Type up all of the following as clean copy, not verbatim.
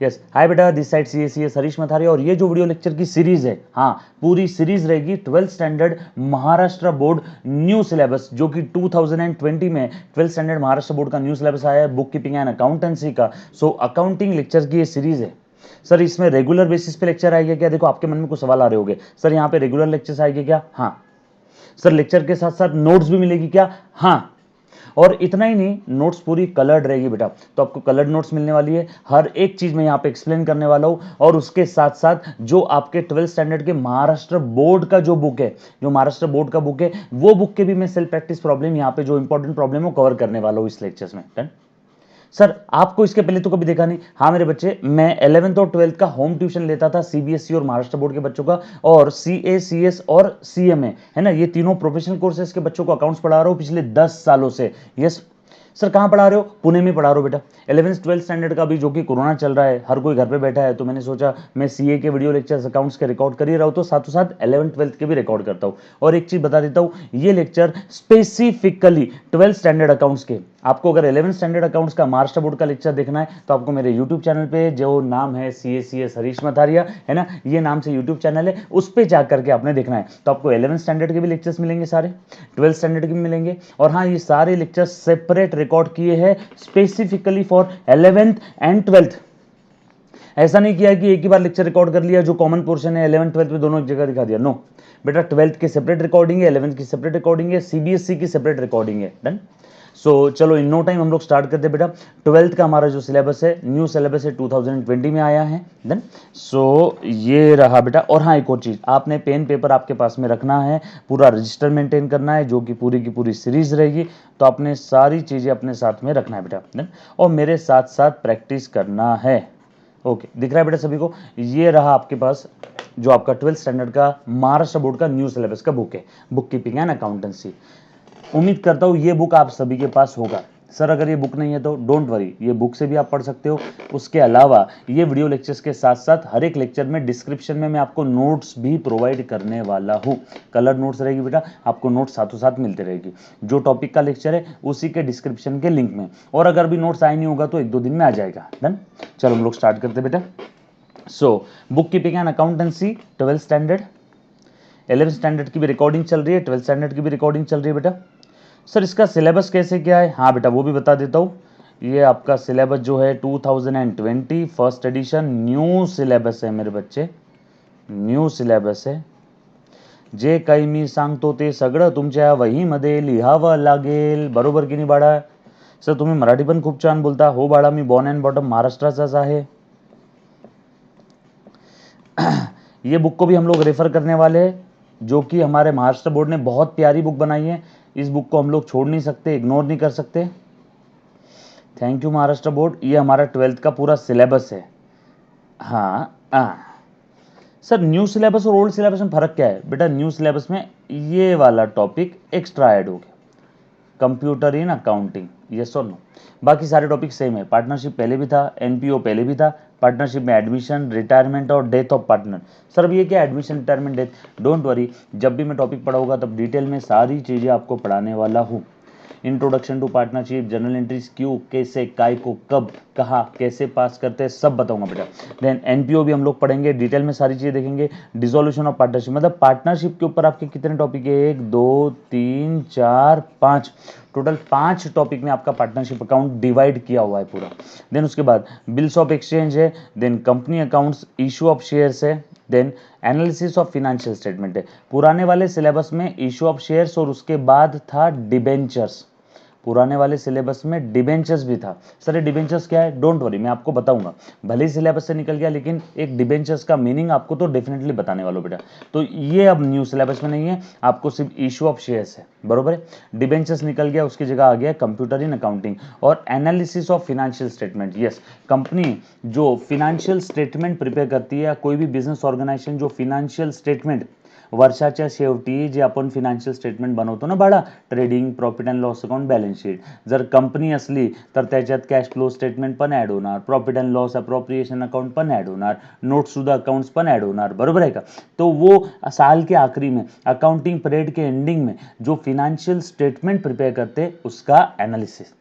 Yes, hi बेटा, this side C S Harish Matharia. और ये जो वीडियो लेक्चर की सीरीज है, हाँ पूरी सीरीज रहेगी 12th standard Maharashtra board new syllabus, जो कि 2020 में 12th स्टैंडर्ड महाराष्ट्र बोर्ड का न्यू सिलेबस आया है बुक कीपिंग एंड अकाउंटेंसी का। सो अकाउंटिंग लेक्चर की ये सीरीज है। सर इसमें रेगुलर बेसिस पे लेक्चर आएगा क्या? देखो आपके मन में कुछ सवाल आ रहे होंगे, सर यहाँ पे रेगुलर लेक्चर्स आएंगे क्या? हाँ। सर लेक्चर के साथ साथ नोट्स भी मिलेगी क्या? हाँ। और इतना ही नहीं, नोट्स पूरी कलर्ड रहेगी बेटा, तो आपको कलर्ड नोट्स मिलने वाली है। हर एक चीज मैं यहाँ पे एक्सप्लेन करने वाला हूँ। और उसके साथ साथ जो आपके 12th स्टैंडर्ड के महाराष्ट्र बोर्ड का जो बुक है, जो महाराष्ट्र बोर्ड का बुक है, वो बुक के भी मैं सेल्फ प्रैक्टिस प्रॉब्लम यहाँ पे जो इंपॉर्टेंट प्रॉब्लम है कवर करने वाला हूँ इस लेक्चर्स में। डन। सर आपको इसके पहले तो कभी देखा नहीं? हाँ मेरे बच्चे, मैं 11th और 12th का होम ट्यूशन लेता था सीबीएसई और महाराष्ट्र बोर्ड के बच्चों का, और सीए, सीएस और सीएमए, है ना, ये तीनों प्रोफेशनल कोर्सेज के बच्चों को अकाउंट्स पढ़ा रहा हूँ पिछले 10 सालों से। यस। सर कहाँ पढ़ा रहे हो? पुणे में पढ़ा रहे हो बेटा। 11th 12th स्टैंडर्ड का भी, जो कि कोरोना चल रहा है, हर कोई घर पे बैठा है, तो मैंने सोचा मैं सीए के वीडियो लेक्चर्स अकाउंट्स के रिकॉर्ड कर ही रहा हूँ, तो साथों साथ 11th 12th के भी रिकॉर्ड करता हूँ। और एक चीज बता देता हूँ, ये lecture specifically 12th standard accounts के, आपको अगर 11th स्टैंडर्ड अकाउंट्स का महाराष्ट्र बोर्ड का लेक्चर देखना है तो आपको मेरे यूट्यूब चैनल पे, जो नाम है सीएस हरीश मथारिया, है ना, ये नाम से यूट्यूब चैनल है, उस पे जा करके आपने देखना है। तो आपको 11th स्टैंडर्ड के भी लेक्चर्स मिलेंगे सारे, 12th स्टैंडर्ड के भी मिलेंगे। और हाँ, ये सारे लेक्चर्स सेपरेट रिकॉर्ड किए हैं specifically for 11th and 12th। ऐसा नहीं किया कि एक ही बार लेक्चर रिकॉर्ड कर लिया, जो कॉमन पोर्शन है 11th 12th में दोनों एक जगह दिखा दिया। नो बेटा, 12th की सेपरेट रिकॉर्डिंग है, 11th की सेपरेट रिकॉर्डिंग है, सीबीएसई की सेपरेट रिकॉर्डिंग है। डन। सो चलो इन नो टाइम हम लोग स्टार्ट करते हैं बेटा। 12th का हमारा जो सिलेबस है, न्यू सिलेबस है, 2020 में आया है। देन सो ये रहा बेटा। और हाँ एक और चीज, आपने पेन पेपर आपके पास में रखना है, पूरा रजिस्टर मेंटेन करना है, जो कि पूरी की पूरी सीरीज रहेगी, तो आपने सारी चीजें अपने साथ में रखना है बेटा। देन और मेरे साथ साथ प्रैक्टिस करना है। ओके, दिख रहा है बेटा सभी को? ये रहा आपके पास जो आपका 12th स्टैंडर्ड का महाराष्ट्र बोर्ड का न्यू सिलेबस का बुक है, बुक कीपिंग एंड अकाउंटेंसी। उम्मीद करता हूँ ये बुक आप सभी के पास होगा। सर अगर ये बुक नहीं है तो डोंट वरी, ये बुक से भी आप पढ़ सकते हो। उसके अलावा ये वीडियो लेक्चर्स के साथ साथ हर एक लेक्चर में डिस्क्रिप्शन में मैं आपको नोट्स भी प्रोवाइड करने वाला हूँ। कलर नोट्स रहेगी बेटा, आपको नोट्स साथों साथ मिलते रहेगी, जो टॉपिक का लेक्चर है उसी के डिस्क्रिप्शन के लिंक में। और अगर भी नोट्स आए नहीं होगा तो 1-2 दिन में आ जाएगा। डन। चलो हम लोग स्टार्ट करते बेटा। So book keeping and accountancy 12th standard, 11th standard की भी रिकॉर्डिंग चल रही है, 12th स्टैंडर्ड की भी रिकॉर्डिंग चल रही है बेटा। सर इसका सिलेबस कैसे क्या है? हाँ बेटा वो भी बता देता हूँ। ये आपका सिलेबस जो है 2020 फर्स्ट एडिशन न्यू सिलेबस है मेरे बच्चे, न्यू सिलेबस है। जे काही मी सांगतो ते सगळं तुमच्या वहीमध्ये लिहावं लागेल, बरोबर की नाही बाळा? सर तुम्ही मराठी पण खूप छान बोलता हो बाळा, मी बॉर्न अँड बॉटम महाराष्ट्राचाच आहे। ये बुक को भी हम लोग रेफर करने वाले हैं, जो कि हमारे महाराष्ट्र बोर्ड ने बहुत प्यारी बुक बनाई है। इस बुक को हम लोग छोड़ नहीं सकते, इग्नोर नहीं कर सकते। Thank you Maharashtra board. ये हमारा 12th का पूरा सिलेबस है। हाँ हाँ। सर न्यू सिलेबस और ओल्ड सिलेबस में फर्क क्या है बेटा? न्यू सिलेबस में ये वाला टॉपिक एक्स्ट्रा ऐड हो गया, कंप्यूटर इन अकाउंटिंग, यस और नो। बाकी सारे टॉपिक सेम है। पार्टनरशिप पहले भी था, एनपीओ पहले भी था, पार्टनरशिप में एडमिशन, रिटायरमेंट और डेथ ऑफ पार्टनर। सर अब ये क्या admission, retirement, death? Don't worry, जब भी मैं टॉपिक पढ़ाऊंगा तब डिटेल में सारी चीज़ें आपको पढ़ाने वाला हूँ। Introduction to partnership, journal entries, क्यों, कैसे, काय को, कब, कहाँ, कैसे पास करते हैं, सब बताऊंगा बेटा। देन एनपीओ भी हम लोग पढ़ेंगे, डिटेल में सारी चीजें देखेंगे। डिसोल्यूशन ऑफ पार्टनरशिप, मतलब पार्टनरशिप के ऊपर आपके कितने टॉपिक है? 1 2 3 4 5, टोटल 5 टॉपिक में आपका पार्टनरशिप अकाउंट डिवाइड किया हुआ है पूरा। देन उसके बाद बिल्स ऑफ एक्सचेंज है, then company accounts, issue of shares है, then analysis of financial statement है। पुराने वाले सिलेबस में इशू ऑफ शेयर्स और उसके बाद था डिबेंचर्स। पुराने वाले सिलेबस में डिबेंचर्स भी था। सर ये डिबेंचर्स क्या है? डोंट वरी, मैं आपको बताऊंगा। भले ही सिलेबस से निकल गया, लेकिन एक डिबेंचर्स का मीनिंग आपको तो डेफिनेटली बताने वाला बेटा। तो ये अब न्यू सिलेबस में नहीं है, आपको सिर्फ इशू ऑफ शेयर्स है, बरोबर है। डिबेंचर्स निकल गया, उसकी जगह आ गया कंप्यूटर इन अकाउंटिंग और analysis of financial statement. Yes, company जो फिनेंशियल स्टेटमेंट प्रिपेयर करती है, या कोई भी बिजनेस ऑर्गेनायझेशन जो फिनेंशियल स्टेटमेंट वर्षाच्या शेवटी जे आपण फिनान्शियल स्टेटमेंट बनवतो ना बाळा, trading, profit and loss account, balance sheet, जर कंपनी असली तर त्याच्यात कॅश फ्लो स्टेटमेंट पण ॲड होणार, profit and loss appropriation account पण ॲड होणार, नोट्स टू द अकाउंट्स पण ॲड होणार, बरोबर है का? तो वो साल के आखिरी में, अकाउंटिंग पीरियड के एंडिंग में जो फिनेंशियल स्टेटमेंट प्रिपेयर करते उसका एनालिसिस।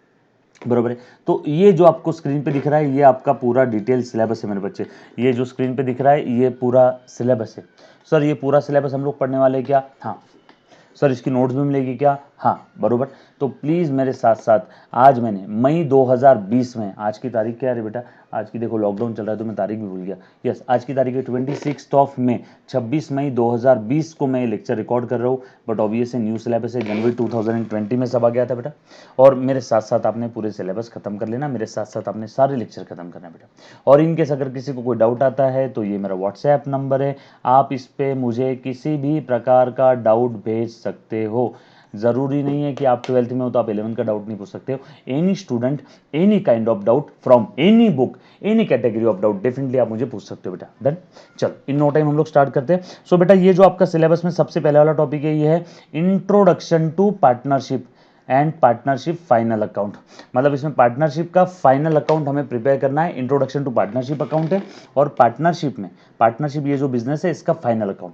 बरोबर है। तो ये जो आपको स्क्रीन पे दिख रहा है ये आपका पूरा डिटेल सिलेबस है मेरे बच्चे। ये जो स्क्रीन पे दिख रहा है ये पूरा सिलेबस है। सर ये पूरा सिलेबस हम लोग पढ़ने वाले हैं क्या? हाँ। सर इसकी नोट्स भी मिलेगी क्या? हाँ बरोबर। तो प्लीज़ मेरे साथ साथ आज मैंने मई 2020 में, आज की तारीख क्या है बेटा? आज की देखो लॉकडाउन चल रहा है तो मैं तारीख भी भूल गया। यस आज की तारीख है 26 ऑफ मई, 26 मई 2020 को मैं ये लेक्चर रिकॉर्ड कर रहा हूँ। बट ऑब्वियसली न्यू सिलेबस है, जनवरी 2020 में सब आ गया था बेटा। और मेरे साथ साथ आपने पूरे सिलेबस खत्म कर लेना, मेरे साथ साथ आपने सारे लेक्चर खत्म करना बेटा। और इनकेस अगर किसी को कोई डाउट आता है तो ये मेरा व्हाट्सएप नंबर है, आप इस पर मुझे किसी भी प्रकार का डाउट भेज सकते हो। ज़रूरी नहीं है कि आप 12th में हो तो आप 11th का डाउट नहीं पूछ सकते हो। Any student, any kind of doubt from any book, any category of doubt definitely आप मुझे पूछ सकते हो बेटा। डन। चलो इन नो टाइम हम लोग स्टार्ट करते हैं। सो बेटा ये जो आपका सिलेबस में सबसे पहले वाला टॉपिक है ये है introduction to partnership and partnership final account. मतलब इसमें पार्टनरशिप का फाइनल अकाउंट हमें प्रिपेयर करना है। इंट्रोडक्शन टू पार्टनरशिप अकाउंट है और पार्टनरशिप में, पार्टनरशिप ये जो बिजनेस है इसका फाइनल अकाउंट।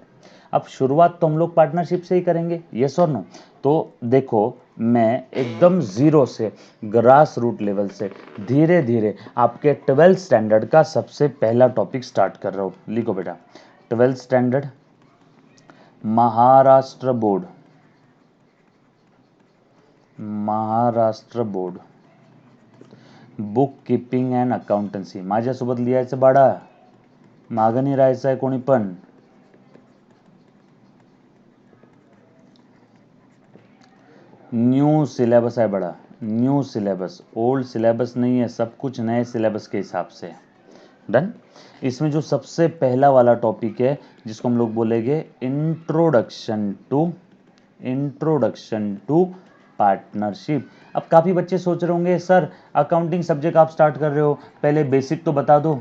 अब शुरुआत तो हम लोग पार्टनरशिप से ही करेंगे, यस और नो? तो देखो मैं एकदम जीरो से, ग्रास रूट लेवल से धीरे धीरे आपके 12th स्टैंडर्ड का सबसे पहला टॉपिक स्टार्ट कर रहा हूँ। लिखो बेटा 12th standard Maharashtra board, Maharashtra board book keeping and accountancy. माझ्यासोबत लिहायचं बाळा, मागं नाही राहायचं आहे कोणी पण। न्यू सिलेबस है बड़ा, न्यू सिलेबस, ओल्ड सिलेबस नहीं है, सब कुछ नए सिलेबस के हिसाब से। डन। इसमें जो सबसे पहला वाला टॉपिक है जिसको हम लोग बोलेंगे इंट्रोडक्शन टू पार्टनरशिप। अब काफ़ी बच्चे सोच रहे होंगे सर अकाउंटिंग सब्जेक्ट आप स्टार्ट कर रहे हो, पहले बेसिक तो बता दो,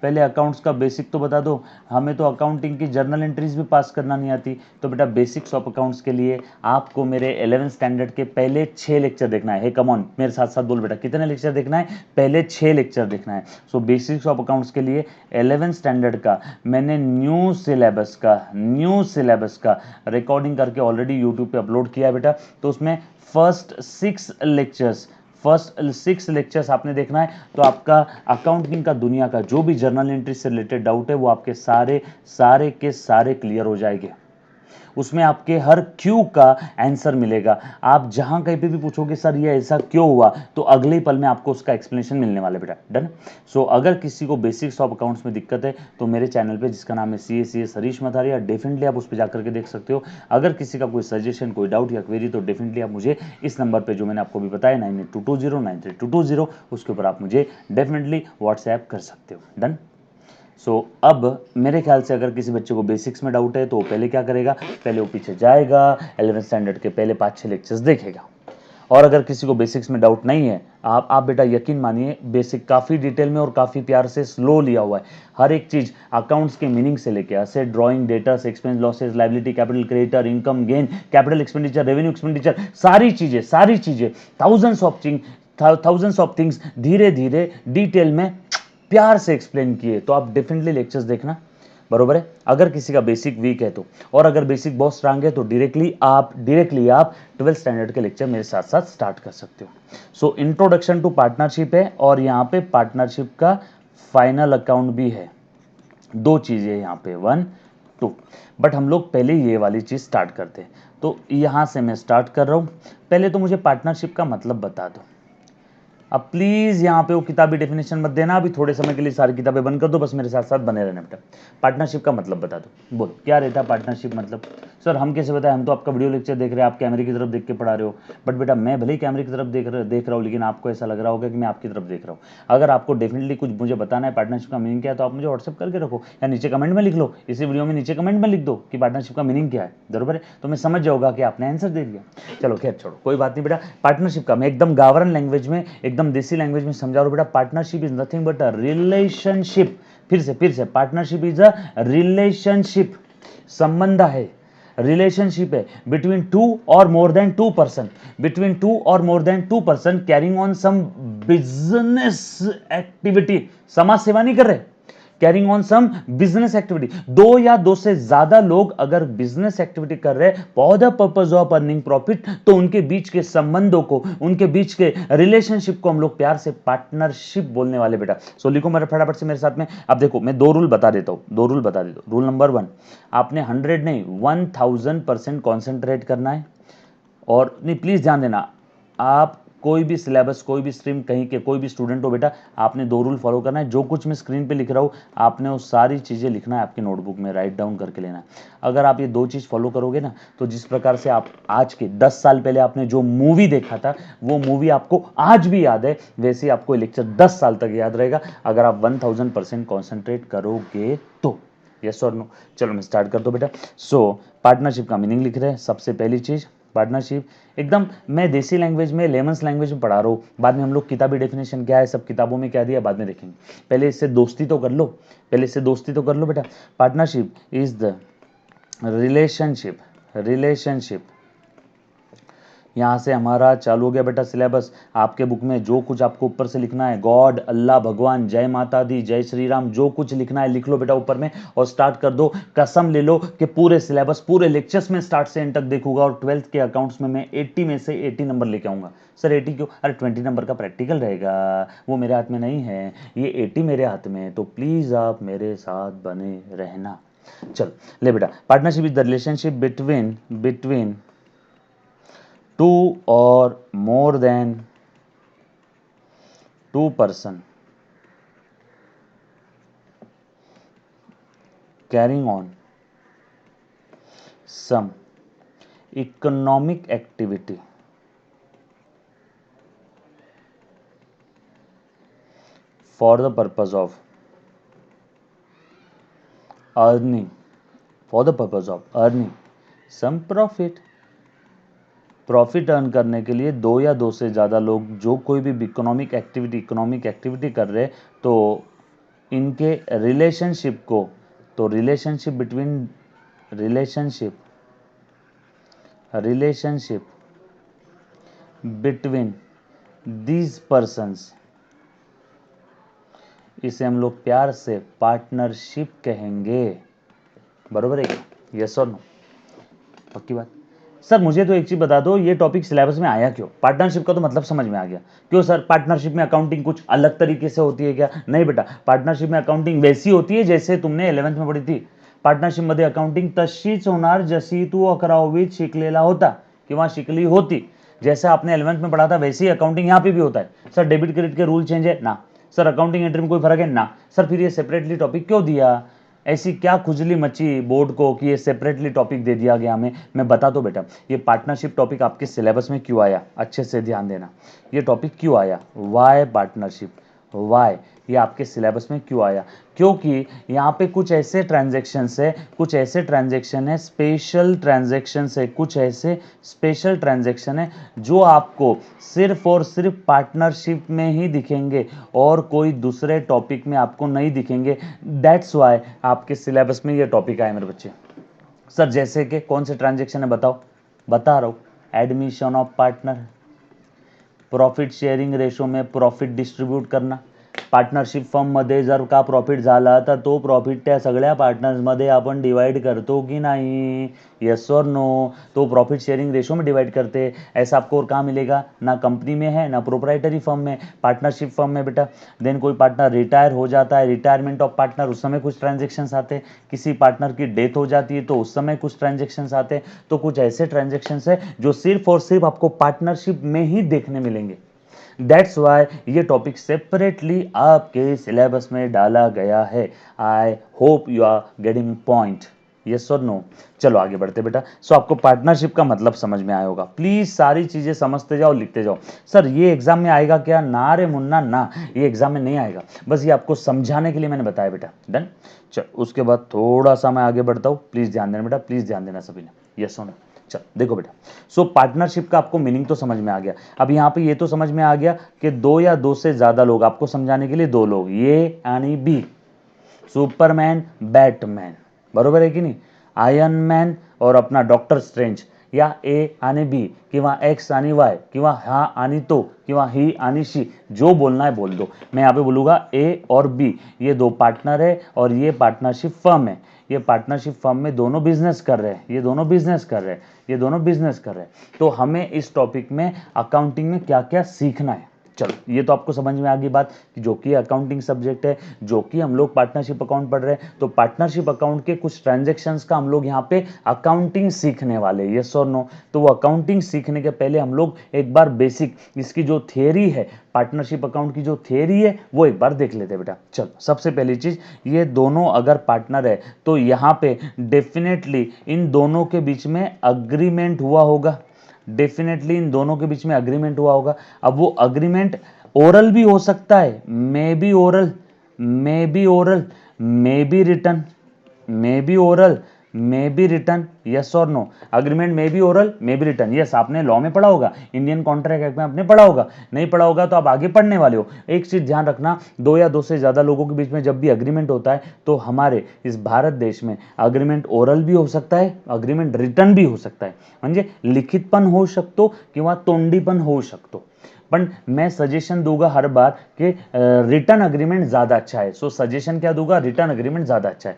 पहले अकाउंट्स का बेसिक तो बता दो। हमें तो अकाउंटिंग की जर्नल एंट्रीज भी पास करना नहीं आती। तो बेटा बेसिक्स ऑफ अकाउंट्स के लिए आपको मेरे 11th स्टैंडर्ड के पहले 6 लेक्चर देखना है। हे कम ऑन मेरे साथ साथ बोल बेटा, कितने लेक्चर देखना है? पहले 6 लेक्चर देखना है। सो बेसिक्स ऑफ अकाउंट्स के लिए 11th स्टैंडर्ड का मैंने न्यू सिलेबस का रिकॉर्डिंग करके ऑलरेडी यूट्यूब पे अपलोड किया है बेटा। तो उसमें फर्स्ट 6 लेक्चर्स आपने देखना है। तो आपका अकाउंटिंग का दुनिया का जो भी जर्नल एंट्री से रिलेटेड डाउट है वो आपके सारे के सारे क्लियर हो जाएंगे। उसमें आपके हर क्यों का आंसर मिलेगा। आप जहां कहीं पे भी पूछोगे सर ये ऐसा क्यों हुआ, तो अगले ही पल में आपको उसका एक्सप्लेनेशन मिलने वाला बेटा। डन। सो अगर किसी को बेसिक्स ऑफ अकाउंट्स में दिक्कत है तो मेरे चैनल पे जिसका नाम है CA हरीश मथारिया, डेफिनेटली आप उस पर जाकर के देख सकते हो। अगर किसी का कोई सजेशन, कोई डाउट या क्वेरी तो डेफिनेटली आप मुझे इस नंबर पर जो मैंने आपको भी बताया 9822093220 उसके ऊपर आप मुझे डेफिनेटली व्हाट्सएप कर सकते हो। डन। अब मेरे ख्याल से अगर किसी बच्चे को बेसिक्स में डाउट है तो वो पहले क्या करेगा, पहले वो पीछे जाएगा 11th स्टैंडर्ड के पहले 5-6 लेक्चर्स देखेगा। और अगर किसी को बेसिक्स में डाउट नहीं है, आप बेटा यकीन मानिए बेसिक काफ़ी डिटेल में और काफ़ी प्यार से स्लो लिया हुआ है। हर एक चीज़ अकाउंट्स के मीनिंग से लेके asset, drawing, debtors, expense, losses, liability, capital, creditor, income, gain, capital expenditure, revenue expenditure, सारी चीज़ें थाउजेंड्स ऑफ थिंग्स धीरे धीरे डिटेल में प्यार से एक्सप्लेन किए। तो आप डेफिनेटली लेक्चर्स देखना, बरोबर है। अगर किसी का बेसिक वीक है तो, और अगर बेसिक बहुत स्ट्रांग है तो डायरेक्टली आप 12th स्टैंडर्ड के लेक्चर मेरे साथ साथ स्टार्ट कर सकते हो। सो इंट्रोडक्शन टू पार्टनरशिप है और यहाँ पे पार्टनरशिप का फाइनल अकाउंट भी है। 2 चीजें यहाँ पे 1 2। बट हम लोग पहले ये वाली चीज स्टार्ट करते हैं। तो यहाँ से मैं स्टार्ट कर रहा हूँ। पहले तो मुझे पार्टनरशिप का मतलब बता दो। अब प्लीज यहाँ पे वो किताबी डेफिनेशन मत देना, अभी थोड़े समय के लिए सारी किताबें बंद कर दो, बस मेरे साथ साथ बने रहना बेटा। पार्टनरशिप का मतलब बता दो, बोलो क्या रहता है पार्टनरशिप मतलब? सर हम कैसे बताएं, हम तो आपका वीडियो लेक्चर देख रहे हैं, आप कैमरे की तरफ देख के पढ़ा रहे हो। बट बेटा मैं भले ही कैमरे की तरफ देख रहा हूँ, लेकिन आपको ऐसा लग रहा होगा कि मैं आपकी तरफ देख रहा हूँ। अगर आपको डेफिनेटली कुछ मुझे बताना है पार्टनरशिप का मीनिंग क्या है तो आप मुझे व्हाट्सअप करके रखो या नीचे कमेंट में लिख लो। इसी वीडियो में नीचे कमेंट में लिख दो कि पार्टनरशिप का मीनिंग क्या है, बरोबर है। तो मैं समझ जाऊंगा कि आपने आंसर दे दिया। चलो खैर छोड़ो, कोई बात नहीं बेटा। पार्टनरशिप का मैं एकदम गावरन लैंग्वेज में, एकदम देसी लैंग्वेज में समझा रहा हूं बेटा। Partnership is nothing but a relationship. फिर से पार्टनरशिप इज अ रिलेशनशिप, संबंध है, रिलेशनशिप है बिटवीन 2 और मोर देन 2 पर्सन, बिटवीन 2 और more than 2 person carrying on some business activity. समाज सेवा नहीं कर रहे, carrying on some business activity. दो या दो से ज्यादा लोग अगर बिजनेस एक्टिविटी कर रहे हैं for the purpose of earning profit, तो उनके बीच के संबंधों को, उनके बीच के रिलेशनशिप को हम लोग प्यार से पार्टनरशिप बोलने वाले बेटा। सो लिखो मेरे फटाफट से मेरे साथ में। अब देखो मैं दो रूल बता देता हूं, दो रूल बता देता हूं। रूल नंबर 1, आपने 100 नहीं 1000% कॉन्सेंट्रेट करना है। और नहीं, प्लीज ध्यान देना, आप कोई भी सिलेबस, कोई भी स्ट्रीम, कहीं के कोई भी स्टूडेंट हो बेटा, आपने दो रूल फॉलो करना है। जो कुछ मैं स्क्रीन पे लिख रहा हूँ आपने वो सारी चीज़ें लिखना है आपकी नोटबुक में, राइट डाउन करके लेना है। अगर आप ये दो चीज़ फॉलो करोगे ना, तो जिस प्रकार से आप आज के 10 साल पहले आपने जो मूवी देखा था वो मूवी आपको आज भी याद है, वैसे ही आपको लेक्चर 10 साल तक याद रहेगा अगर आप 1000% कॉन्सेंट्रेट करोगे तो। यस और नो? चलो मैं स्टार्ट कर दो बेटा। सो पार्टनरशिप का मीनिंग लिख रहे हैं। सबसे पहली चीज़, पार्टनरशिप एकदम मैं देसी लैंग्वेज में, लेमन्स लैंग्वेज में पढ़ा रहा हूँ। बाद में हम लोग किताबी डेफिनेशन क्या है, सब किताबों में क्या दिया, बाद में देखेंगे। पहले इससे दोस्ती तो कर लो, पहले इससे दोस्ती तो कर लो बेटा। पार्टनरशिप इज द रिलेशनशिप यहाँ से हमारा चालू हो गया बेटा सिलेबस। आपके बुक में जो कुछ आपको ऊपर से लिखना है, गॉड, अल्लाह, भगवान, जय माता दी, जय श्री राम, जो कुछ लिखना है लिख लो बेटा ऊपर में और स्टार्ट कर दो। कसम ले लो कि पूरे सिलेबस, पूरे लेक्चर्स में स्टार्ट से एंड तक देखूंगा और 12th के अकाउंट्स में मैं 80 में से 80 नंबर लेके आऊंगा। सर 80 क्यों? अरे 20 नंबर का प्रैक्टिकल रहेगा, वो मेरे हाथ में नहीं है, ये 80 मेरे हाथ में है, तो प्लीज आप मेरे साथ बने रहना। चल ले बेटा, partnership is the relationship between two or more than two person carrying on some economic activity for the purpose of earning some profit। Profit earn करने के लिए दो या दो से ज़्यादा लोग जो कोई भी इकोनॉमिक एक्टिविटी कर रहे हैं, तो इनके रिलेशनशिप को, तो रिलेशनशिप बिटवीन दीज पर्सन्स, इसे हम लोग प्यार से पार्टनरशिप कहेंगे। बरोबर है क्या? यस और नो? पक्की बात? सर मुझे तो एक चीज बता दो, ये टॉपिक सिलेबस में आया क्यों? पार्टनरशिप का तो मतलब समझ में आ गया। क्यों सर, पार्टनरशिप में अकाउंटिंग कुछ अलग तरीके से होती है क्या? नहीं बेटा, पार्टनरशिप में अकाउंटिंग वैसी होती है जैसे तुमने 11th में पढ़ी थी। पार्टनरशिप मध्ये अकाउंटिंग तशीच होणार जशी तू 11वीत शिकलेला होता किंवा शिकली होती। जैसा आपने 11th में पढ़ा था वैसे ही अकाउंटिंग यहाँ पे भी होता है। सर डेबिट क्रेडिट के रूल चेंज है ना? सर अकाउंटिंग एंट्री में कोई फर्क है ना? सर फिर ये सेपरेटली टॉपिक क्यों दिया? ऐसी क्या खुजली मची बोर्ड को कि ये सेपरेटली टॉपिक दे दिया गया हमें? मैं बता दो बेटा, ये पार्टनरशिप टॉपिक आपके सिलेबस में क्यों आया, अच्छे से ध्यान देना। ये टॉपिक क्यों आया, वाई पार्टनरशिप, वाई, ये आपके सिलेबस में क्यों आया? क्योंकि यहाँ पे कुछ ऐसे ट्रांजैक्शंस है, कुछ ऐसे स्पेशल ट्रांजैक्शन है जो आपको सिर्फ और सिर्फ पार्टनरशिप में ही दिखेंगे और कोई दूसरे टॉपिक में आपको नहीं दिखेंगे। दैट्स वाई आपके सिलेबस में ये टॉपिक आए मेरे बच्चे। सर जैसे कि कौन से ट्रांजैक्शन है बताओ? बता रहा हूँ, admission of partner, profit sharing ratio में प्रॉफिट डिस्ट्रीब्यूट करना। पार्टनरशिप फर्म मध्ये जर का प्रॉफिट झाला तर तो प्रॉफिट त्या सगळ्या पार्टनर्स मध्ये आपण डिवाइड करतो की नहीं? यस और नो? तो प्रॉफिट शेयरिंग रेशो में डिवाइड करते हैं। ऐसा आपको और कहाँ मिलेगा? ना कंपनी में है, ना प्रोप्राइटरी फर्म में, पार्टनरशिप फर्म में बेटा। देन कोई पार्टनर रिटायर हो जाता है, रिटायरमेंट ऑफ पार्टनर, उस समय कुछ ट्रांजेक्शन्स आते हैं। किसी पार्टनर की डेथ हो जाती है तो उस समय कुछ ट्रांजेक्शन्स आते हैं। तो कुछ ऐसे ट्रांजेक्शन्स है जो सिर्फ और सिर्फ आपको पार्टनरशिप में ही देखने मिलेंगे। दैट्स वाई ये टॉपिक सेपरेटली आपके सिलेबस में डाला गया है। I hope you are getting point. Yes और नो? चलो आगे बढ़ते बेटा। सो आपको पार्टनरशिप का मतलब समझ में आया होगा। प्लीज सारी चीजें समझते जाओ, लिखते जाओ। सर ये एग्जाम में आएगा क्या? ना रे मुन्ना ना, ये एग्जाम में नहीं आएगा, बस ये आपको समझाने के लिए मैंने बताया बेटा। डन? चल उसके बाद थोड़ा सा मैं आगे बढ़ता हूँ, प्लीज ध्यान देना बेटा, प्लीज ध्यान देना सभी ने। यस और नो? चल देखो बेटा, सो पार्टनरशिप का आपको मीनिंग तो समझ में आ गया। अब यहाँ पे ये तो समझ में आ गया कि दो या दो से ज्यादा लोग, आपको समझाने के लिए दो लोग, ये यानी बी, सुपरमैन बैटमैन, बरोबर है कि नहीं? आयरन मैन और अपना डॉक्टर स्ट्रेंज, या ए आणि बी किंवा एक्स आणि वाय किंवा हा आणि तो किंवा ही आणि शी, जो बोलना है बोल दो। मैं यहाँ पे बोलूँगा ए और बी, ये दो पार्टनर है और ये पार्टनरशिप फर्म है। ये पार्टनरशिप फर्म में दोनों बिजनेस कर रहे हैं, ये दोनों बिजनेस कर रहे हैं, ये दोनों बिजनेस कर रहे हैं। तो हमें इस टॉपिक में अकाउंटिंग में क्या क्या सीखना है, चलो ये तो आपको समझ में आ गई बात कि जो कि अकाउंटिंग सब्जेक्ट है, जो कि हम लोग पार्टनरशिप अकाउंट पढ़ रहे हैं, तो पार्टनरशिप अकाउंट के कुछ ट्रांजैक्शंस का हम लोग यहाँ पे अकाउंटिंग सीखने वाले, यस और नो। तो वो अकाउंटिंग सीखने के पहले हम लोग एक बार बेसिक इसकी जो थियरी है, पार्टनरशिप अकाउंट की जो थियरी है वो एक बार देख लेते हैं बेटा। चलो सबसे पहली चीज, ये दोनों अगर पार्टनर है तो यहाँ पे डेफिनेटली इन दोनों के बीच में अग्रीमेंट हुआ होगा, डेफिनेटली इन दोनों के बीच में अग्रीमेंट हुआ होगा। अब वो अग्रीमेंट ओरल भी हो सकता है, may be oral, may be oral, may be written, may be oral, may be written, yes और no. Agreement may be oral, may be written, yes आपने लॉ में पढ़ा होगा, इंडियन कॉन्ट्रैक्ट एक्ट में आपने पढ़ा होगा, नहीं पढ़ा होगा तो आप आगे पढ़ने वाले हो। एक चीज ध्यान रखना, दो या दो से ज्यादा लोगों के बीच में जब भी अग्रीमेंट होता है तो हमारे इस भारत देश में अग्रीमेंट ओरल भी हो सकता है, अग्रीमेंट रिटन भी हो सकता है, म्हणजे लिखित पण होऊ शकतो किंवा तोंडी पण होऊ शकतो। पण मैं सजेशन दूंगा हर बार कि रिटर्न अग्रीमेंट ज्यादा अच्छा है। सो सजेशन क्या दूंगा, रिटर्न अग्रीमेंट ज्यादा अच्छा है।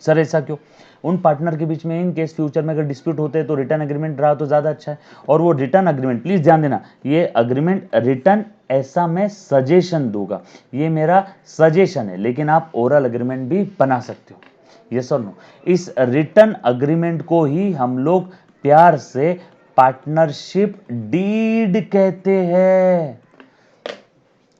सर ऐसा क्यों? उन पार्टनर के बीच में इन केस फ्यूचर में अगर डिस्प्यूट होते हैं तो रिटर्न अग्रीमेंट रहा तो ज्यादा अच्छा है। और वो रिटर्न अग्रीमेंट, प्लीज ध्यान देना, ये अग्रीमेंट रिटर्न ऐसा मैं सजेशन दूंगा, ये मेरा सजेशन है, लेकिन आप ओरल अग्रीमेंट भी बना सकते हो, यस और नो। इस रिटर्न अग्रीमेंट को ही हम लोग प्यार से पार्टनरशिप डीड कहते हैं।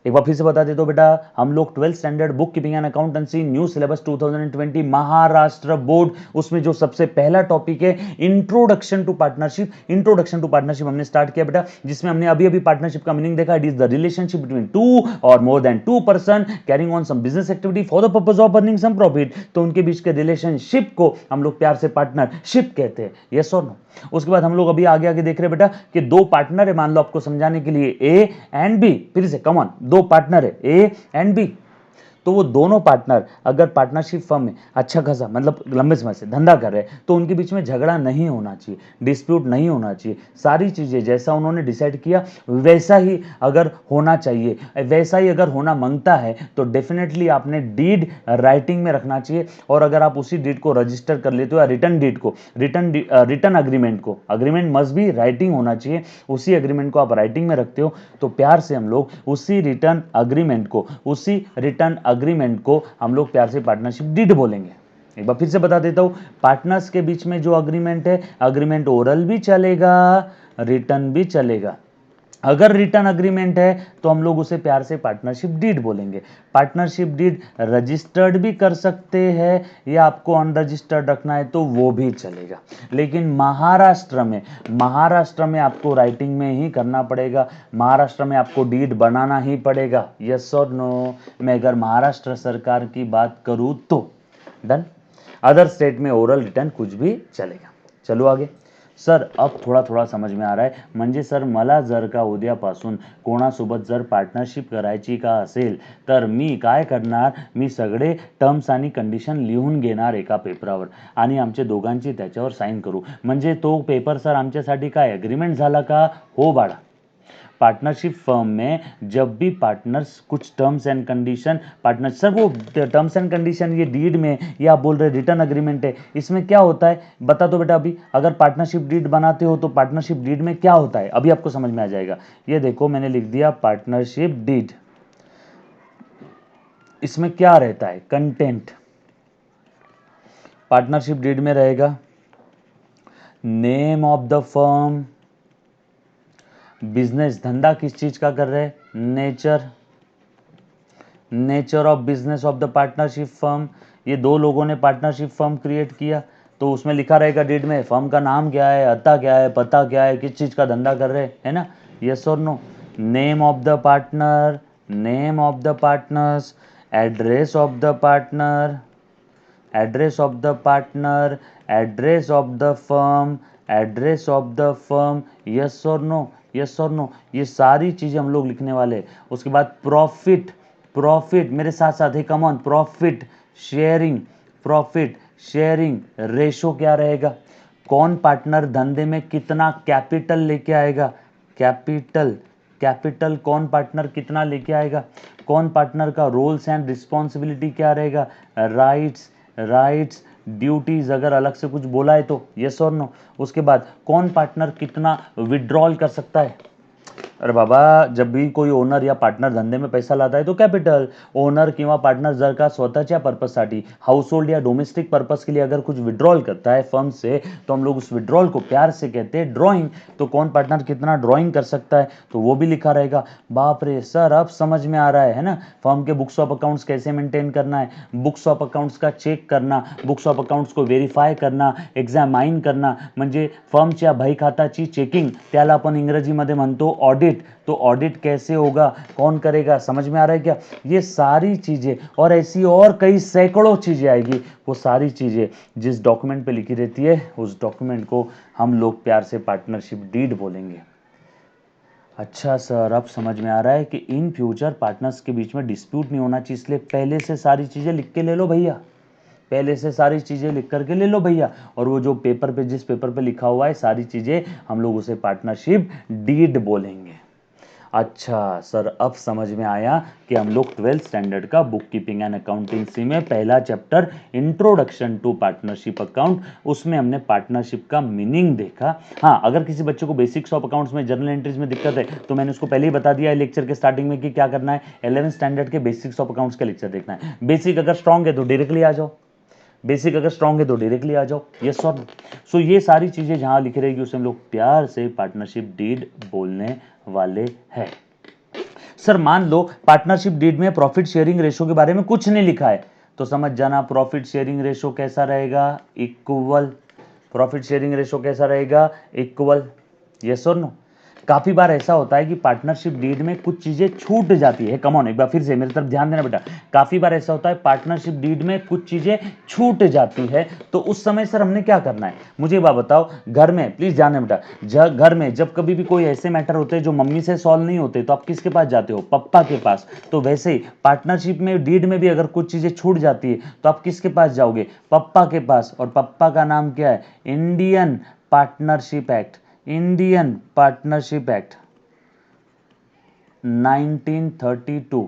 एक बार फिर से बता देता हूं बेटा, हम लोग 12th standard bookkeeping and accountancy new syllabus 2020 Maharashtra board, उसमें जो सबसे पहला टॉपिक है introduction to partnership, introduction to partnership हमने स्टार्ट किया बेटा, जिसमें हमने अभी अभी पार्टनरशिप का मीनिंग देखा। It is the relationship between two और more than two person carrying on some business activity for the purpose of earning some profit. तो उनके बीच के रिलेशनशिप को हम लोग प्यार से पार्टनरशिप कहते हैं, यस और नो। उसके बाद हम लोग अभी आगे आगे देख रहे हैं बेटा कि दो पार्टनर है, मान लो आपको समझाने के लिए ए एंड बी, फिर से कम ऑन, दो पार्टनर है ए एंड बी, तो वो दोनों पार्टनर अगर पार्टनरशिप फर्म में अच्छा खासा मतलब लंबे समय से धंधा कर रहे हैं तो उनके बीच में झगड़ा नहीं होना चाहिए, डिस्प्यूट नहीं होना चाहिए। सारी चीजें जैसा उन्होंने डिसाइड किया वैसा ही अगर होना चाहिए, वैसा ही अगर होना मांगता है तो डेफिनेटली आपने डीड राइटिंग में रखना चाहिए। और अगर आप उसी डीड को रजिस्टर कर लेते हो या रिटर्न डीड को, रिटर्न अग्रीमेंट को, अग्रीमेंट मस्ट भी राइटिंग होना चाहिए, उसी अग्रीमेंट को आप राइटिंग में रखते हो तो प्यार से हम लोग उसी रिटर्न अग्रीमेंट को, उसी रिटर्न अग्रीमेंट को हम लोग प्यार से पार्टनरशिप डीड बोलेंगे। एक बार फिर से बता देता हूं, पार्टनर्स के बीच में जो अग्रीमेंट है, अग्रीमेंट ओरल भी चलेगा, रिटर्न भी चलेगा। अगर रिटर्न अग्रीमेंट है तो हम लोग उसे प्यार से पार्टनरशिप डीड बोलेंगे। पार्टनरशिप डीड रजिस्टर्ड भी कर सकते हैं या आपको अनरजिस्टर्ड रखना है तो वो भी चलेगा, लेकिन महाराष्ट्र में आपको राइटिंग में ही करना पड़ेगा, महाराष्ट्र में आपको डीड बनाना ही पड़ेगा, यस और नो। मैं अगर महाराष्ट्र सरकार की बात करूं तो डन, अदर स्टेट में ओरल रिटर्न कुछ भी चलेगा। चलो आगे। सर अब थोडा थोडा समज में आ रहा आहे, म्हणजे सर मला जर का उद्यापासून कोणासोबत जर पार्टनरशिप करायची का असेल तर मी काय करणार, मी सगळे टर्म्स आणि कंडिशन लिहून घेणार एका पेपरावर आणि आमचे दोघांची त्याच्यावर साइन करू, म्हणजे तो पेपर सर आमच्यासाठी काय अग्रीमेंट झाला का? हो बाळा। पार्टनरशिप फर्म में जब भी पार्टनर्स कुछ terms and condition, partner sir वो टर्म्स एंड कंडीशन ये डीड में या आप बोल रहे रिटर्न अग्रीमेंट है, इसमें क्या होता है बता दो बेटा। अभी अगर पार्टनरशिप डीड बनाते हो तो पार्टनरशिप डीड में क्या होता है अभी आपको समझ में आ जाएगा। ये देखो मैंने लिख दिया पार्टनरशिप डीड, इसमें क्या रहता है कंटेंट। पार्टनरशिप डीड में रहेगा name of the firm, business धंधा किस चीज का कर रहे हैं, nature of business of the partnership firm. ये दो लोगों ने पार्टनरशिप फर्म क्रिएट किया तो उसमें लिखा रहेगा डीड में फर्म का नाम क्या है, अता क्या है, पता क्या है, किस चीज का धंधा कर रहे हैं, है ना, यस और no. Name of the partner, name of the partners, address of the partner, address of the partner, address of the firm, address of the firm, yes और नो, यस और नो। ये सारी चीजें हम लोग लिखने वाले हैं। उसके बाद प्रॉफिट, प्रॉफिट मेरे साथ साथ है, come on, profit sharing, profit sharing ratio क्या रहेगा, कौन पार्टनर धंधे में कितना कैपिटल लेके आएगा, कैपिटल कौन पार्टनर कितना लेके आएगा, कौन पार्टनर का रोल्स एंड रिस्पॉन्सिबिलिटी क्या रहेगा, राइट्स ड्यूटीज अगर अलग से कुछ बोला है तो यस और नो। उसके बाद कौन पार्टनर कितना विड्रॉल कर सकता है। अरे बाबा, जब भी कोई ओनर या पार्टनर धंदे में पैसा लाता है तो कैपिटल, ओनर किंवा पार्टनर जर का स्वतःच्या पर्पजसाठी हाउस होल्ड या डोमेस्टिक पर्पज के लिए अगर कुछ विड्रॉल करता है फर्म से तो हम लोग उस विड्रॉल को प्यार से कहते हैं ड्रॉइंग। तो कौन पार्टनर कितना ड्रॉइंग कर सकता है तो वो भी लिखा रहेगा। बाप रे सर, अब समझ में आ रहा है ना, फर्म के बुक्स ऑफ अकाउंट्स कैसे मेंटेन करना है, बुक्स ऑफ अकाउंट्स का चेक करना, बुक्स ऑफ अकाउंट्स को व्हेरीफाय करना, एक्झामाइन करना, म्हणजे फर्मच्या बही खात्याची चेकिंग, त्याला आपण इंग्रजीमध्ये म्हणतो ऑडिट। तो ऑडिट कैसे होगा, कौन करेगा, समझ में आ रहा है क्या। ये सारी चीजें और ऐसी और कई सैकड़ों चीजें आएगी, वो सारी चीजें जिस डॉक्यूमेंट पे लिखी रहती है उस डॉक्यूमेंट को हम लोग प्यार से पार्टनरशिप डीड बोलेंगे। अच्छा सर, अब समझ में आ रहा है कि इन फ्यूचर पार्टनर्स के बीच में डिस्प्यूट नहीं होना चाहिए, इसलिए पहले से सारी चीजें लिख के ले लो भैया, पहले से सारी चीजें लिख करके ले लो भैया। और वो जो पेपर पे, जिस पेपर पे लिखा हुआ है सारी चीजें, हम लोग उसे पार्टनरशिप डीड बोलेंगे। अच्छा सर, अब समझ में आया कि हम लोग 12th स्टैंडर्ड का बुक कीपिंग एंड अकाउंटेंसी में पहला chapter introduction to partnership account, उसमें हमने पार्टनरशिप का मीनिंग देखा। हाँ, अगर किसी बच्चे को बेसिक्स ऑफ अकाउंट्स में जर्नल एंट्रीज में दिक्कत है तो मैंने उसको पहले ही बता दिया है लेक्चर के स्टार्टिंग में कि क्या करना है, 11th स्टैंडर्ड के बेसिक्स ऑफ अकाउंट्स का लेक्चर देखना है। बेसिक अगर स्ट्रांग है तो डायरेक्टली आ जाओ, बेसिक अगर स्ट्रांग है तो डायरेक्टली आ जाओ, यस और नो। सो ये सारी चीजें जहां लिखी रहेगी उसे हम लोग प्यार से पार्टनरशिप डीड बोलने वाले हैं। सर मान लो पार्टनरशिप डीड में प्रॉफिट शेयरिंग रेशो के बारे में कुछ नहीं लिखा है तो समझ जाना प्रॉफिट शेयरिंग रेशो कैसा रहेगा, इक्वल। प्रॉफिट शेयरिंग रेशो कैसा रहेगा, इक्वल, यस और नो। काफी बार ऐसा होता है कि पार्टनरशिप डीड में कुछ चीजें छूट जाती है। कम ऑन, एक बार फिर से मेरी तरफ ध्यान देना बेटा। काफी बार ऐसा होता है पार्टनरशिप डीड में कुछ चीजें छूट जाती है, तो उस समय सर हमने क्या करना है, मुझे बात बताओ। घर में प्लीज ध्यान देना बेटा, घर में जब कभी भी कोई ऐसे मैटर होते हैं जो मम्मी से सॉल्व नहीं होते तो आप किसके पास जाते हो, पप्पा के पास। तो वैसे ही पार्टनरशिप में डीड में भी अगर कुछ चीजें छूट जाती है तो आप किसके पास जाओगे, पप्पा के पास। और पप्पा का नाम क्या है, Indian partnership act, Indian partnership act 1932,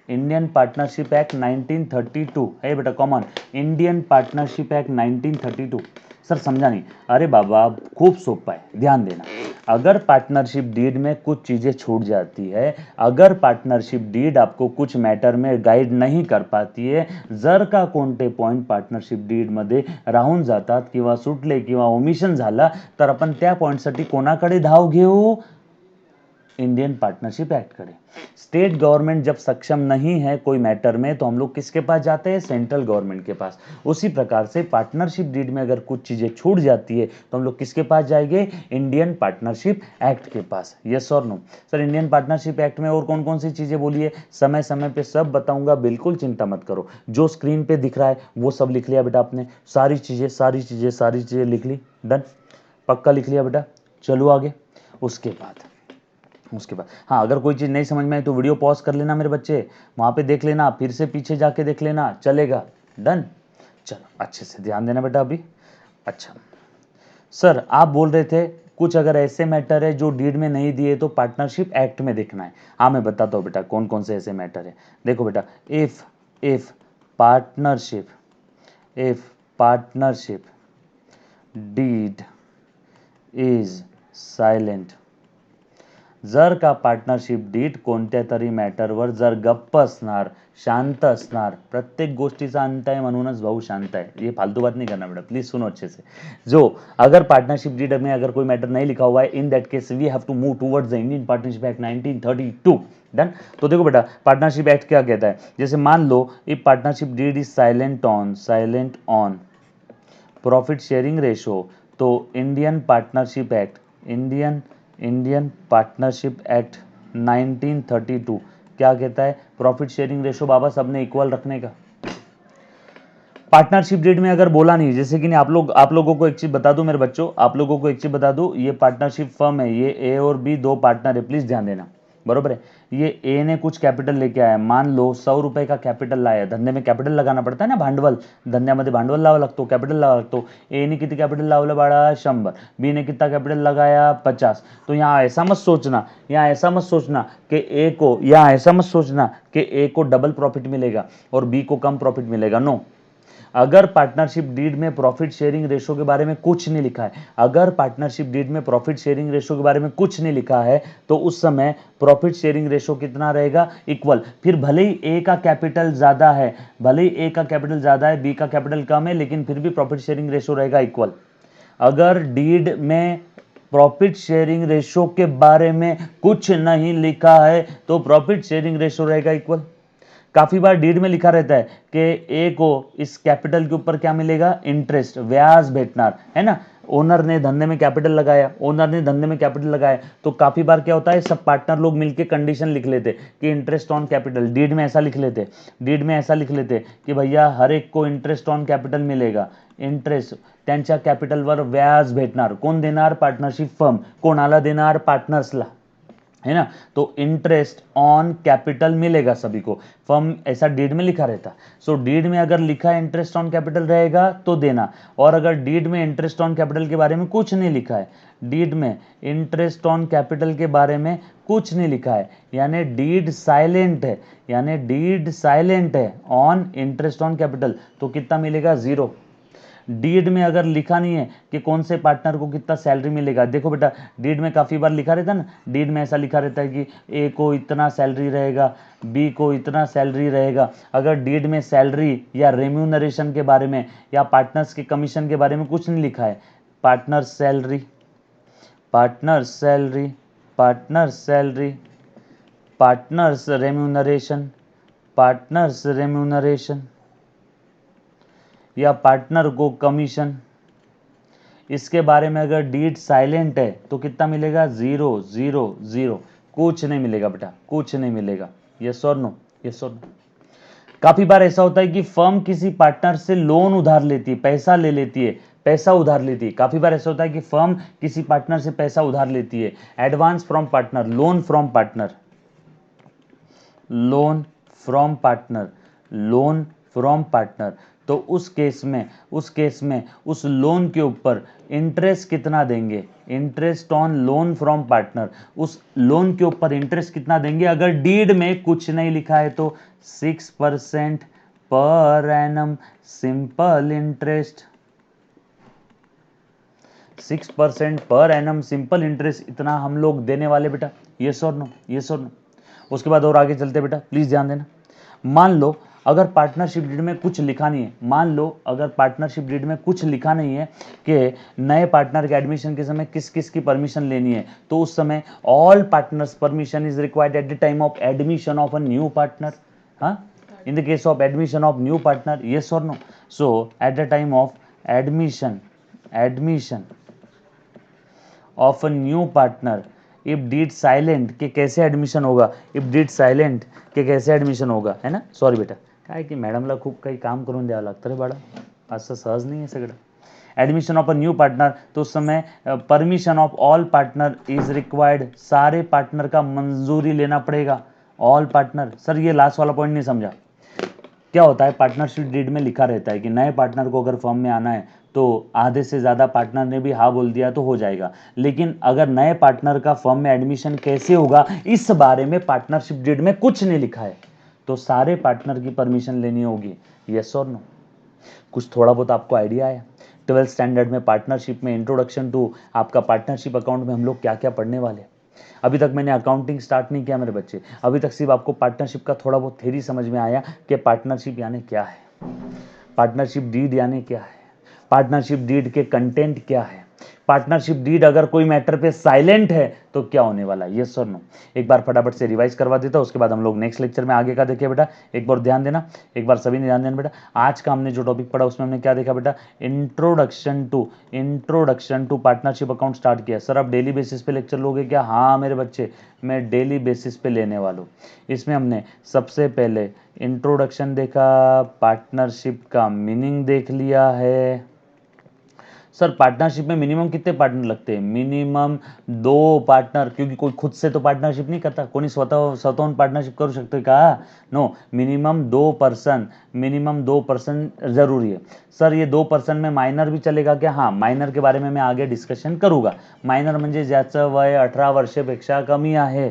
Indian partnership act 1932 है बेटा, common Indian partnership act 1932। Sir समझा नहीं, अरे बाबा खूब सोपा है, ध्यान देना। अगर पार्टनरशिप डीड में कुछ चीजें छूट जाती है, अगर पार्टनरशिप डीड आपको कुछ मैटर में गाइड नहीं कर पाती है, जर का कोणते पॉइंट पार्टनरशिप डीड मध्ये राहून जातात किंवा सुटले किंवा ओमिशन झाला तर आपण त्या पॉइंटसाठी कोणाकडे धाव घेऊ, इंडियन पार्टनरशिप एक्ट कडे। स्टेट गवर्नमेंट जब सक्षम नहीं है कोई मैटर में तो हम लोग किसके पास जाते हैं, सेंट्रल गवर्नमेंट के पास। उसी प्रकार से पार्टनरशिप डीड में अगर कुछ चीजें छूट जाती है तो हम लोग किसके पास जाएंगे, इंडियन पार्टनरशिप एक्ट के पास, यस और no. Sir Indian partnership act में और कौन कौन सी चीजें बोलिए, समय समय पे सब बताऊंगा, बिल्कुल चिंता मत करो। जो स्क्रीन पे दिख रहा है वो सब लिख लिया बेटा आपने, सारी चीजें लिख ली, डन, पक्का लिख लिया बेटा। चलो आगे। उसके बाद हाँ, अगर कोई चीज़ नहीं समझ में आए तो वीडियो पॉज कर लेना मेरे बच्चे, वहाँ पे देख लेना, फिर से पीछे जाके देख लेना, चलेगा, डन। चलो अच्छे से ध्यान देना बेटा अभी। अच्छा सर, आप बोल रहे थे कुछ अगर ऐसे मैटर है जो डीड में नहीं दिए तो पार्टनरशिप एक्ट में देखना है। हाँ मैं बताता हूँ बेटा कौन कौन से ऐसे मैटर है। देखो बेटा, if partnership deed is silent, जर का पार्टनरशिप डीड कोणत्या तरी मॅटरवर जर गप्प असणार, शांत असणार, प्रत्येक गोष्टीचा अंत है म्हणूनच भाऊ शांत है, ये फालतू बात नहीं करना बेटा, प्लीज सुनो अच्छे से। जो अगर पार्टनरशिप डीड में अगर कोई मैटर नहीं लिखा हुआ है, in that case we have to move towards the Indian partnership act 1932, done. तो देखो बेटा पार्टनरशिप एक्ट क्या कहता है, जैसे मान लो if partnership deed is silent on profit sharing ratio, तो Indian partnership act, Indian partnership act 1932 क्या कहता है, प्रॉफिट शेयरिंग रेशो बाबा सबने इक्वल रखने का। पार्टनरशिप डीड में अगर बोला नहीं, जैसे कि नहीं, आप लोगों को एक चीज बता दूं मेरे बच्चों, आप लोगों को एक चीज बता दूं, ये पार्टनरशिप फर्म है, ये ए और बी दो पार्टनर है, प्लीज ध्यान देना। बरोबर है। ये ए ने कुछ कैपिटल लेके आया, मान लो 100 रुपये का कैपिटल लाया, धंदे में कैपिटल लगाना पडता है ना, भांडवल, धंद्यामध्ये भांडवल लावा लागतो, कैपिटल लावा लागतो। ए ने किती कैपिटल लावलं बाळा 100, बी ने कितना कैपिटल लगाया 50। तो यहाँ ऐसा मत सोचना, यहाँ ऐसा मत सोचना कि ए को, यहाँ ऐसा मत सोचना कि ए को डबल प्रॉफिट मिलेगा और बी को कम प्रॉफिट मिलेगा, नो। अगर पार्टनरशिप डीड में प्रॉफिट शेयरिंग रेशो के बारे में कुछ नहीं लिखा है, अगर पार्टनरशिप डीड में प्रॉफिट शेयरिंग रेशो के बारे में कुछ नहीं लिखा है, तो उस समय प्रॉफिट शेयरिंग रेशो कितना रहेगा, इक्वल। फिर भले ही ए का कैपिटल ज्यादा है, भले ही ए का कैपिटल ज्यादा है, बी का कैपिटल कम है, लेकिन फिर भी प्रॉफिट शेयरिंग रेशो रहेगा इक्वल। अगर डीड में प्रॉफिट शेयरिंग रेशो के बारे में कुछ नहीं लिखा है तो प्रॉफिट शेयरिंग रेशो रहेगा इक्वल। काफी बार डीड में लिखा रहता है कि ए को इस कैपिटल के ऊपर क्या मिलेगा, इंटरेस्ट, ब्याज भेटनार, है ना। ओनर ने धंधे में कैपिटल लगाया, ओनर ने धंधे में कैपिटल लगाया, तो काफी बार क्या होता है, सब पार्टनर लोग मिलके कंडीशन लिख लेते कि इंटरेस्ट ऑन कैपिटल, डीड में ऐसा लिख लेते, डीड में ऐसा लिख लेते कि भैया हर एक को इंटरेस्ट ऑन कैपिटल मिलेगा, इंटरेस्ट त्यांच्या कॅपिटलवर व्याज भेटणार, कोण देणार, पार्टनरशिप फर्म, कोणाला देणार, पार्टनर्सला, है ना। तो इंटरेस्ट ऑन कैपिटल मिलेगा सभी को, फर्म ऐसा डीड में लिखा रहता। सो डीड में अगर लिखा है इंटरेस्ट ऑन कैपिटल रहेगा तो देना, और अगर डीड में इंटरेस्ट ऑन कैपिटल के बारे में कुछ नहीं लिखा है, डीड में इंटरेस्ट ऑन कैपिटल के बारे में कुछ नहीं लिखा है, यानी डीड साइलेंट है, यानी डीड साइलेंट है ऑन इंटरेस्ट ऑन कैपिटल, तो कितना मिलेगा, 0। डीड में अगर लिखा नहीं है कि कौन से पार्टनर को कितना सैलरी मिलेगा, देखो बेटा डीड में काफी बार लिखा रहता है ना, डीड में ऐसा लिखा रहता है कि ए को इतना सैलरी रहेगा, बी को इतना सैलरी रहेगा। अगर डीड में सैलरी या रेम्यूनरेशन के बारे में या पार्टनर्स के कमीशन के बारे में कुछ नहीं लिखा है, partner salary, partner salary, partner salary, partners remuneration, partners remuneration, या पार्टनर को कमीशन, इसके बारे में अगर डीड साइलेंट है तो कितना मिलेगा, 0 0 0, कुछ नहीं मिलेगा बेटा, कुछ नहीं मिलेगा। यस और नो, यस और नो। काफी बार ऐसा होता है कि फर्म किसी पार्टनर से लोन उधार लेती है, पैसा ले लेती है, पैसा उधार लेती है। काफी बार ऐसा होता है कि फर्म किसी पार्टनर से पैसा उधार लेती है, advance from partner, loan from partner, loan from partner, loan from partner. तो उस केस में उस लोन के ऊपर इंटरेस्ट कितना देंगे, interest on loan from partner, उस लोन के ऊपर इंटरेस्ट कितना देंगे, अगर डीड में कुछ नहीं लिखा है तो 6% per annum simple interest, 6% per annum simple interest, इतना हम लोग देने वाले बेटा। यस और नो, यस और नो। उसके बाद और आगे चलते बेटा, प्लीज ध्यान देना। मान लो अगर पार्टनरशिप डीड में कुछ लिखा नहीं है, मान लो अगर पार्टनरशिप डीड में कुछ लिखा नहीं है कि नए पार्टनर के एडमिशन के समय किस किस की परमिशन लेनी है, तो उस समय all partners permission is required at the time of admission of a new partner. हाँ, in the case of admission of new partner, yes और no. So at the time of admission of a new partner, if deed silent के कैसे admission होगा, if deed silent के कैसे admission होगा, है ना। सॉरी बेटा, काय की मॅडमला खूप काही काम करून द्यावं लागतं रे बाळा, असं सहज नाही आहे सगळं। Admission of a new partner, तो उस समय permission of all partner is required, सारे पार्टनर का मंजूरी लेना पड़ेगा, ऑल पार्टनर। सर ये लास्ट वाला पॉइंट नहीं समझा। क्या होता है, पार्टनरशिप डीड में लिखा रहता है कि नए पार्टनर को अगर फर्म में आना है तो आधे से ज्यादा पार्टनर ने भी हाँ बोल दिया तो हो जाएगा, लेकिन अगर नए पार्टनर का फर्म में एडमिशन कैसे होगा इस बारे में पार्टनरशिप डीड में कुछ नहीं लिखा है, तो सारे पार्टनर की परमिशन लेनी होगी। यस और नो। कुछ थोड़ा बहुत आपको आइडिया आया। 12th स्टैंडर्ड में पार्टनरशिप में इंट्रोडक्शन टू आपका पार्टनरशिप अकाउंट में हम लोग क्या क्या पढ़ने वाले। अभी तक मैंने अकाउंटिंग स्टार्ट नहीं किया मेरे बच्चे, अभी तक सिर्फ आपको पार्टनरशिप का थोड़ा बहुत थ्योरी समझ में आया कि पार्टनरशिप यानी क्या है, पार्टनरशिप डीड यानी क्या है, पार्टनरशिप डीड के कंटेंट क्या है, पार्टनरशिप डीड अगर कोई मैटर पे साइलेंट है तो क्या होने वाला है। यस और नो। एक बार फटाफट से रिवाइज करवा देता हूं, उसके बाद हम लोग नेक्स्ट लेक्चर में आगे का देखिए बेटा। एक बार ध्यान देना, एक बार सभी ने ध्यान देना बेटा। आज का हमने जो टॉपिक पढ़ा उसमें हमने क्या देखा बेटा, introduction to partnership account start किया। सर आप डेली बेसिस पे लेक्चर लोगे क्या? हाँ मेरे बच्चे, मैं डेली बेसिस पे लेने वाला हूँ। इसमें हमने सबसे पहले इंट्रोडक्शन देखा, पार्टनरशिप का मीनिंग देख लिया है, सर पार्टनरशिप में मिनिमम कितने पार्टनर लगते हैं? मिनिमम 2 पार्टनर, क्योंकि कोई खुद से तो पार्टनरशिप नहीं करता, कोणी स्वतःहून पार्टनरशिप करू शकते का? नो, मिनिमम 2 पर्सन जरूरी है। सर ये 2 पर्सन में माइनर भी चलेगा क्या? हाँ, माइनर के बारे में मैं आगे डिस्कशन करूंगा। माइनर म्हणजे ज्याचं वय 18 वर्षापेक्षा कमी आहे,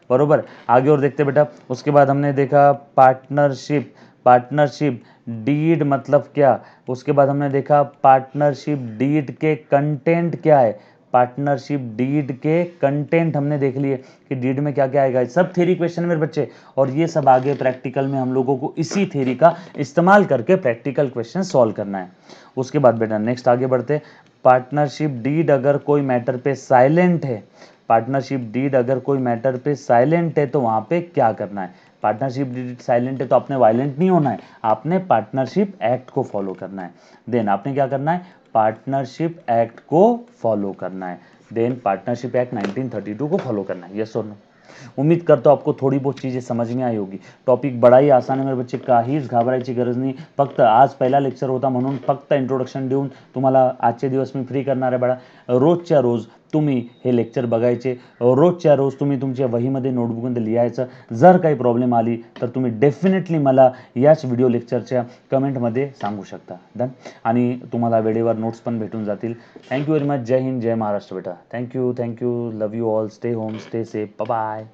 बरोबर। आगे और देखते बेटा। उसके बाद हमने देखा पार्टनरशिप। पार्टनरशिप डीड मतलब क्या? उसके बाद हमने देखा पार्टनरशिप डीड के कंटेंट क्या है। पार्टनरशिप डीड के कंटेंट हमने देख लिए कि डीड में क्या क्या आएगा। सब थ्योरी क्वेश्चन मेरे बच्चे, और ये सब आगे प्रैक्टिकल में हम लोगों को इसी थ्योरी का इस्तेमाल करके प्रैक्टिकल क्वेश्चन सॉल्व करना है। उसके बाद बेटा नेक्स्ट आगे बढ़ते। पार्टनरशिप डीड अगर कोई मैटर पे साइलेंट है, पार्टनरशिप डीड अगर कोई मैटर पे साइलेंट है तो वहां पे क्या करना है? पार्टनरशिप डीड साइलेंट है तो आपने वायलेंट नहीं होना है, आपने पार्टनरशिप एक्ट को फॉलो करना है। देन आपने क्या करना है? पार्टनरशिप एक्ट को फॉलो करना है। देन पार्टनरशिप एक्ट 1932 को फॉलो करना है। यस और नो? उम्मीद करतो आपको थोडी बहुत चीजें समझ में आई होगी। टॉपिक बड़ा ही आसान आहे मेरे बच्चे, काहीच घाबरायची गरज नाही। फक्त आज पहिला लेक्चर होता म्हणून फक्त इंट्रोडक्शन देऊन तुम्हाला आजचे दिवस मी फ्री करणार आहे बाळा। रोजच्या रोज तुम्ही हे लेक्चर बघायचे, रोजच्या रोज तुम्ही तुमच्या वहीमध्ये नोटबुकमध्ये लिहायचं। जर काही प्रॉब्लेम आली तर तुम्ही डेफिनेटली मला याच व्हिडिओ लेक्चरच्या कमेंटमध्ये सांगू शकता। डन? आणि तुम्हाला वेळेवर नोट्स पण भेटून जातील। Thank you very much. जय हिंद, जय महाराष्ट्र बेटा। Thank you, love you all, stay home, stay safe, bye bye.